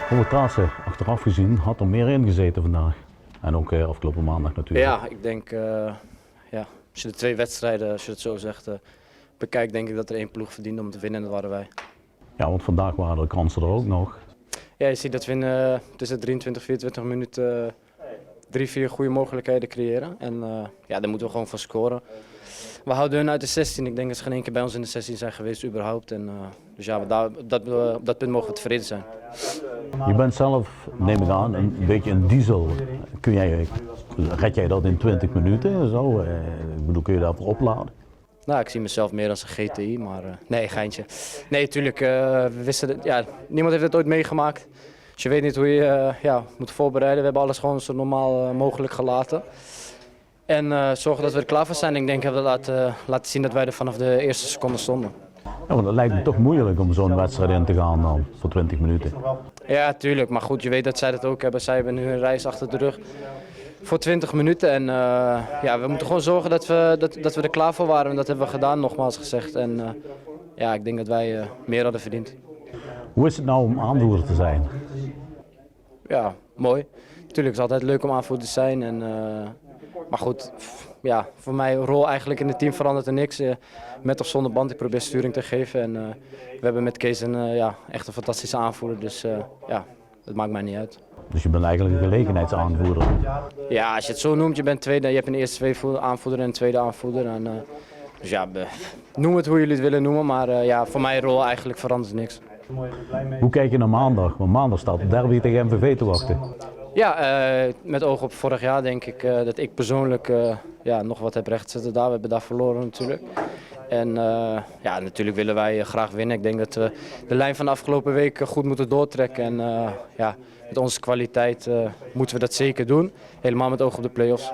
Robert Thaassen, achteraf gezien, had er meer in gezeten vandaag. En ook afgelopen maandag natuurlijk. Ja, ik denk, ja, als je de twee wedstrijden, als je het zo zegt, bekijkt, denk ik dat er één ploeg verdiende om te winnen en dat waren wij. Ja, want vandaag waren de kansen er ook nog. Ja, je ziet dat we in tussen 23 en 24 minuten 3-4 goede mogelijkheden creëren. En ja, daar moeten we gewoon van scoren. We houden hun uit de 16. Ik denk dat ze geen één keer bij ons in de 16 zijn geweest überhaupt. En, dus ja, op dat punt mogen we tevreden zijn. Je bent zelf, neem ik aan, een beetje een diesel. Red jij dat in 20 minuten? Zo? Ik bedoel, kun je daarvoor opladen? Nou, ik zie mezelf meer als een GTI, maar nee, geintje. Nee, tuurlijk, we wisten het, ja, niemand heeft het ooit meegemaakt. Dus je weet niet hoe je moet voorbereiden. We hebben alles gewoon zo normaal mogelijk gelaten. En zorgen dat we er klaar voor zijn. Ik denk dat we laten zien dat wij er vanaf de eerste seconde stonden. Ja, want het lijkt me toch moeilijk om zo'n wedstrijd in te gaan dan, voor 20 minuten. Ja, tuurlijk. Maar goed, je weet dat zij dat ook hebben. Zij hebben nu een reis achter de rug voor 20 minuten. En ja, we moeten gewoon zorgen dat we er klaar voor waren. En dat hebben we gedaan, nogmaals gezegd. En ja, ik denk dat wij meer hadden verdiend. Hoe is het nou om aanvoerder te zijn? Ja, mooi. Tuurlijk is het altijd leuk om aanvoerder te zijn. En, maar goed, ja, voor mij rol eigenlijk in het team verandert er niks. Met of zonder band, ik probeer sturing te geven. En we hebben met Kees echt een fantastische aanvoerder. Dus ja, dat maakt mij niet uit. Dus je bent eigenlijk een gelegenheidsaanvoerder? Ja, als je het zo noemt, je bent tweede, je hebt een eerste twee aanvoerder en een tweede aanvoerder. En, dus ja, noem het hoe jullie het willen noemen, maar ja, voor mij rol eigenlijk verandert niks. Hoe kijk je naar maandag? Want maandag staat de derby tegen MVV te wachten. Ja, met oog op vorig jaar denk ik dat ik persoonlijk nog wat heb rechtzetten daar. We hebben daar verloren natuurlijk. En ja, natuurlijk willen wij graag winnen. Ik denk dat we de lijn van de afgelopen week goed moeten doortrekken. En ja, met onze kwaliteit moeten we dat zeker doen. Helemaal met oog op de play-offs.